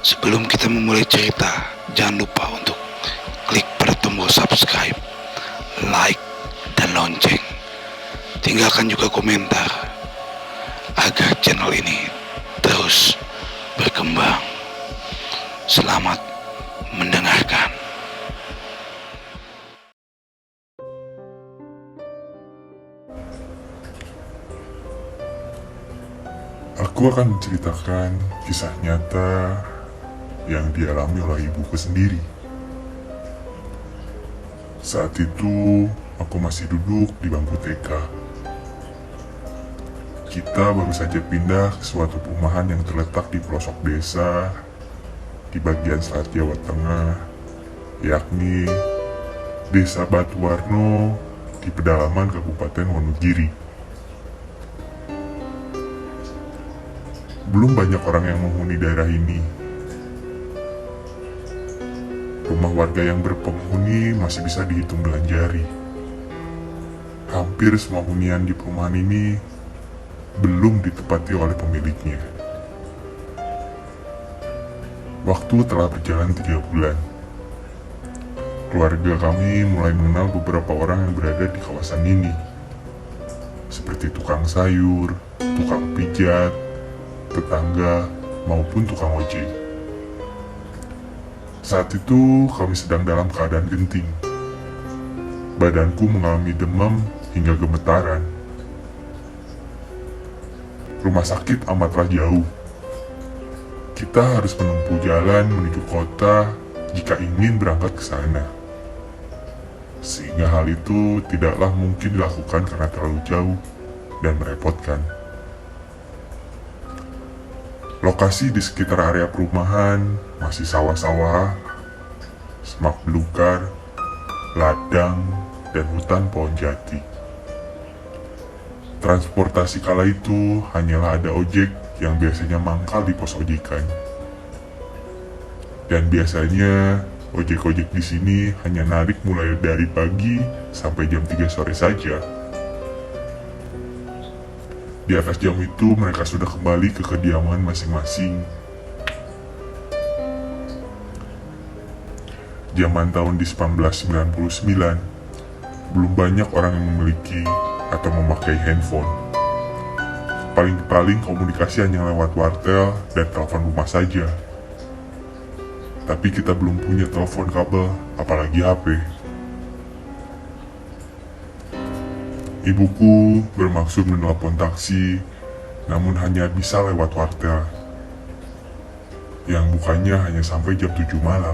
Sebelum kita memulai cerita, jangan lupa untuk klik pada tombol subscribe, like, dan lonceng. Tinggalkan juga komentar agar channel ini terus berkembang. Selamat mendengarkan. Aku akan menceritakan kisah nyata yang dialami oleh ibuku sendiri. Saat itu, aku masih duduk di bangku TK. Kita baru saja pindah ke suatu perumahan yang terletak di pelosok desa di bagian selatan Jawa Tengah, yakni Desa Batuwarno di pedalaman Kabupaten Wonogiri. Belum banyak orang yang menghuni daerah ini. Rumah warga yang berpenghuni masih bisa dihitung dengan jari. Hampir semua hunian di perumahan ini belum ditempati oleh pemiliknya. Waktu telah berjalan 3 bulan. Keluarga kami mulai mengenal beberapa orang yang berada di kawasan ini, seperti tukang sayur, tukang pijat, tetangga, maupun tukang ojek. Saat itu kami sedang dalam keadaan genting. Badanku mengalami demam hingga gemetaran. Rumah sakit amatlah jauh. Kita harus menempuh jalan menuju kota jika ingin berangkat ke sana. Sehingga hal itu tidaklah mungkin dilakukan karena terlalu jauh dan merepotkan. Lokasi di sekitar area perumahan masih sawah-sawah, semak belukar, ladang, dan hutan pohon jati. Transportasi kala itu hanyalah ada ojek yang biasanya mangkal di pos ojekan. Dan biasanya ojek-ojek di sini hanya narik mulai dari pagi sampai jam 3 sore saja. Di atas jam itu mereka sudah kembali ke kediaman masing-masing. Zaman tahun di 1999, belum banyak orang yang memiliki atau memakai handphone. Paling-paling komunikasi hanya lewat wartel dan telepon rumah saja. Tapi kita belum punya telepon kabel, apalagi HP. Ibuku bermaksud menelpon taksi, namun hanya bisa lewat wartel, yang bukannya hanya sampai jam 7 malam.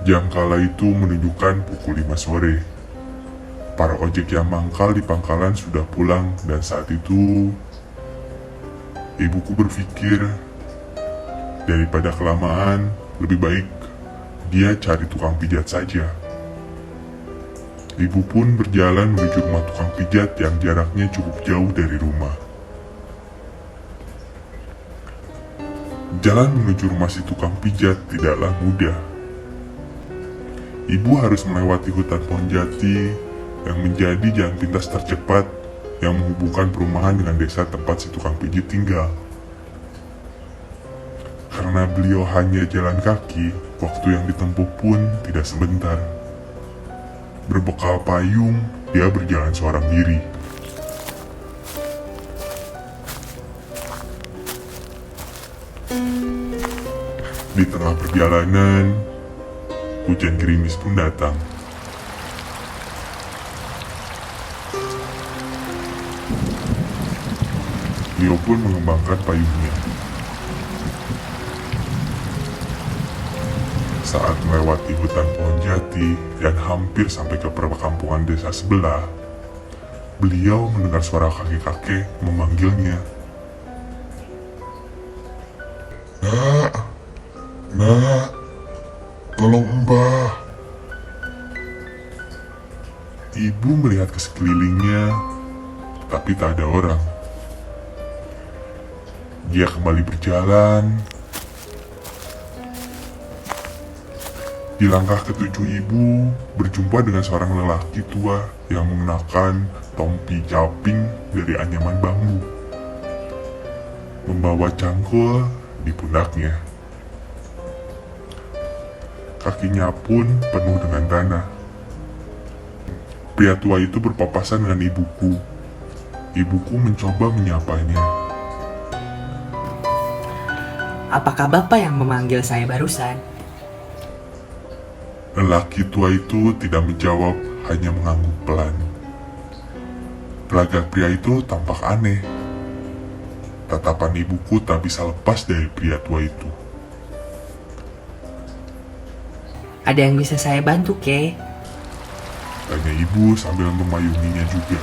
Jam kala itu menunjukkan pukul 5 sore. Para ojek yang mangkal di pangkalan sudah pulang, dan saat itu ibuku berpikir daripada kelamaan, lebih baik dia cari tukang pijat saja. Ibu pun berjalan menuju rumah tukang pijat yang jaraknya cukup jauh dari rumah. Jalan menuju rumah si tukang pijat tidaklah mudah. Ibu harus melewati hutan pohon jati yang menjadi jalan pintas tercepat yang menghubungkan perumahan dengan desa tempat si tukang pijat tinggal. Karena beliau hanya jalan kaki, waktu yang ditempuh pun tidak sebentar. Berbekal payung, dia berjalan seorang diri. Di tengah perjalanan, hujan gerimis pun datang. Beliau pun mengembangkan payungnya. Saat melewati hutan pohon jati dan hampir sampai ke perkampungan desa sebelah, beliau mendengar suara kakek-kakek memanggilnya. Nak, nak, tolong mbah. Ibu melihat ke sekelilingnya, tapi tak ada orang. Dia kembali berjalan. Di langkah ketujuh ibu berjumpa dengan seorang lelaki tua yang mengenakan topi caping dari anyaman bambu. membawa cangkul di pundaknya. Kakinya pun penuh dengan tanah. Pria tua itu berpapasan dengan ibuku. Ibuku mencoba menyapanya. Apakah Bapak yang memanggil saya barusan? Lelaki tua itu tidak menjawab, hanya mengangguk pelan. Gelagat pria itu tampak aneh. Tatapan ibuku tak bisa lepas dari pria tua itu. Ada yang bisa saya bantu, Ke? Tanya ibu sambil memayunginya juga.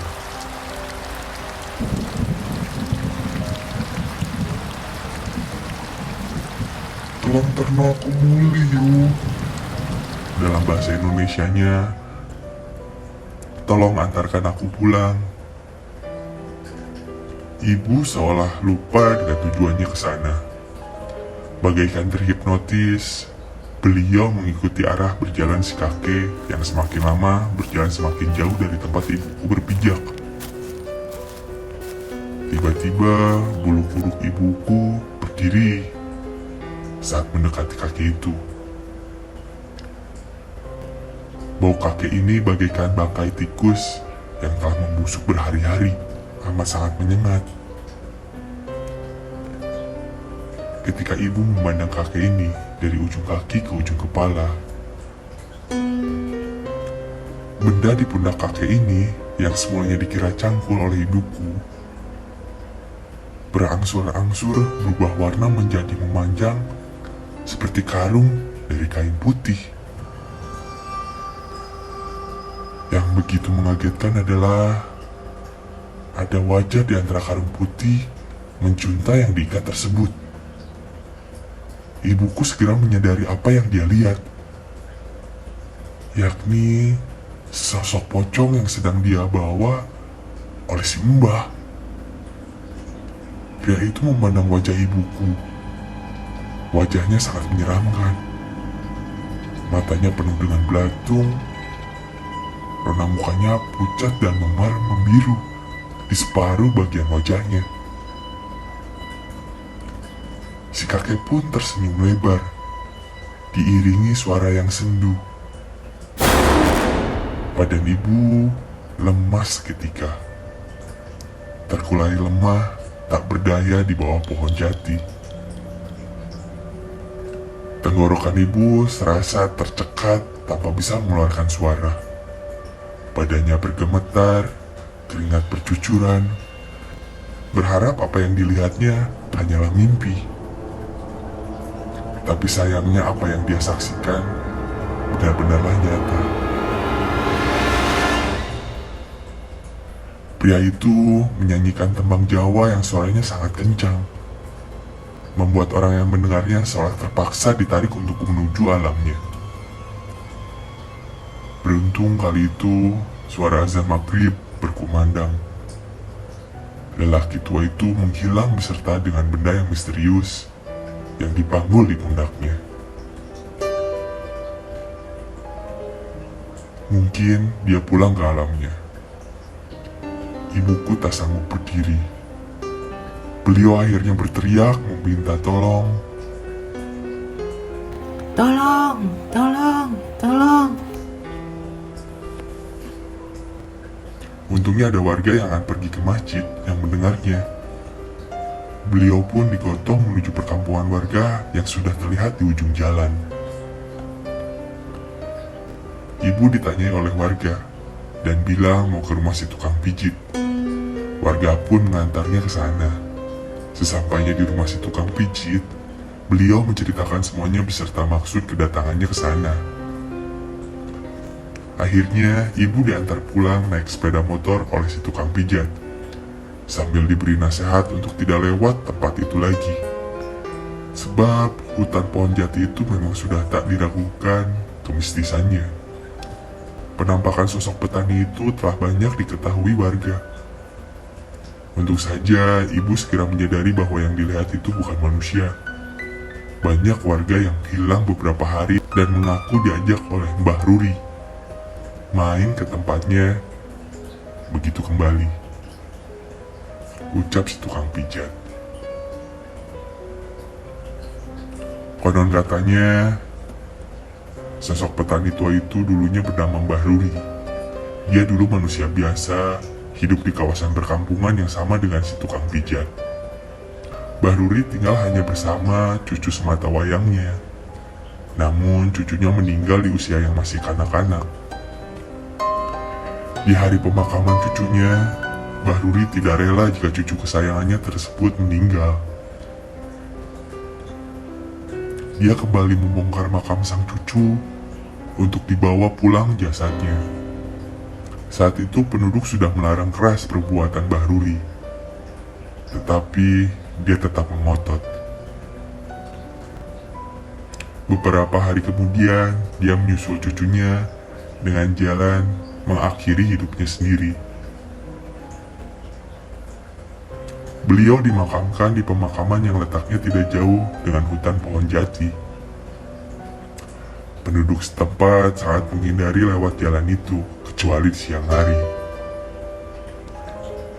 Tolong ternakku muli yuk. Dalam bahasa Indonesianya, tolong antarkan aku pulang. Ibu seolah lupa dengan tujuannya ke sana. Bagaikan terhipnotis, beliau mengikuti arah berjalan si kakek yang semakin lama berjalan semakin jauh dari tempat ibuku berpijak. Tiba-tiba bulu kuduk ibuku berdiri saat mendekati kakek itu. Bau kakek ini bagaikan bangkai tikus yang telah membusuk berhari-hari, amat sangat menyengat. Ketika ibu memandang kakek ini dari ujung kaki ke ujung kepala, benda di pundak kakek ini yang semulanya dikira cangkul oleh ibuku, berangsur-angsur berubah warna menjadi memanjang seperti karung dari kain putih. Yang begitu mengagetkan adalah ada wajah di antara karung putih menjunta yang diikat tersebut. Ibuku segera menyadari apa yang dia lihat, yakni sosok pocong yang sedang dia bawa oleh si mbah. Pria itu memandang wajah ibuku. Wajahnya sangat menyeramkan. Matanya penuh dengan belatung. Rona mukanya pucat dan membiru di separuh bagian wajahnya. Si kakek pun tersenyum lebar, diiringi suara yang sendu. Badan ibu lemas seketika, terkulai lemah, tak berdaya di bawah pohon jati. Tenggorokan ibu serasa tercekat tanpa bisa mengeluarkan suara. Badannya bergemetar, keringat bercucuran. Berharap apa yang dilihatnya hanyalah mimpi. Tapi sayangnya apa yang dia saksikan benar-benarlah nyata. Pria itu menyanyikan tembang Jawa yang suaranya sangat kencang, membuat orang yang mendengarnya seolah terpaksa ditarik untuk menuju alamnya. Beruntung kali itu suara azan maghrib berkumandang. Lelaki tua itu menghilang beserta dengan benda yang misterius yang dipanggul di pundaknya. Mungkin dia pulang ke alamnya. Ibuku tak sanggup berdiri. Beliau akhirnya berteriak meminta tolong. Tolong, tolong, tolong. Untungnya ada warga yang akan pergi ke masjid yang mendengarnya. Beliau pun digotong menuju perkampungan warga yang sudah terlihat di ujung jalan. Ibu ditanyai oleh warga dan bilang mau ke rumah si tukang pijit. Warga pun mengantarnya ke sana. Sesampainya di rumah si tukang pijit, beliau menceritakan semuanya beserta maksud kedatangannya ke sana. Akhirnya, ibu diantar pulang naik sepeda motor oleh si tukang pijat, sambil diberi nasihat untuk tidak lewat tempat itu lagi. Sebab hutan pohon jati itu memang sudah tak diragukan kemistisannya. Penampakan sosok petani itu telah banyak diketahui warga. Untung saja ibu segera menyadari bahwa yang dilihat itu bukan manusia. Banyak warga yang hilang beberapa hari dan mengaku diajak oleh Mbah Ruri main ke tempatnya begitu kembali. Ucap si tukang pijat. Konon katanya, sosok petani tua itu dulunya bernama Mbah Ruri. Dia dulu manusia biasa, hidup di kawasan perkampungan yang sama dengan si tukang pijat. Mbah Ruri tinggal hanya bersama cucu semata wayangnya. Namun cucunya meninggal di usia yang masih kanak-kanak. Di hari pemakaman cucunya, Mbah Ruri tidak rela jika cucu kesayangannya tersebut meninggal. Dia kembali membongkar makam sang cucu untuk dibawa pulang jasadnya. Saat itu penduduk sudah melarang keras perbuatan Mbah Ruri, tetapi dia tetap mengotot. Beberapa hari kemudian, dia menyusul cucunya dengan jalan mengakhiri hidupnya sendiri. Beliau dimakamkan di pemakaman yang letaknya tidak jauh dengan hutan pohon jati. Penduduk setempat sangat menghindari lewat jalan itu, kecuali di siang hari.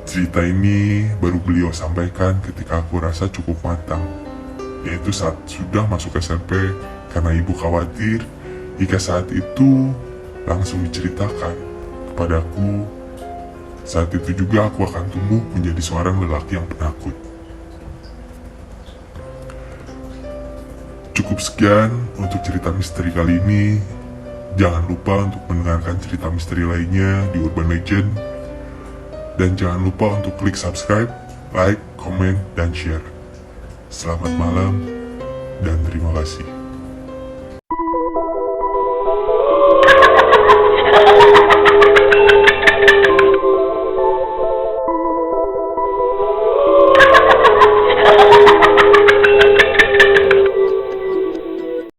Cerita ini baru beliau sampaikan ketika aku rasa cukup matang, yaitu saat sudah masuk SMP, karena ibu khawatir jika saat itu langsung diceritakan kepadaku. Saat itu juga aku akan tumbuh menjadi seorang lelaki yang penakut. Cukup sekian untuk cerita misteri kali ini. Jangan lupa untuk mendengarkan cerita misteri lainnya di Urban Legend. Dan jangan lupa untuk klik subscribe, like, komen, dan share. Selamat malam, dan terima kasih.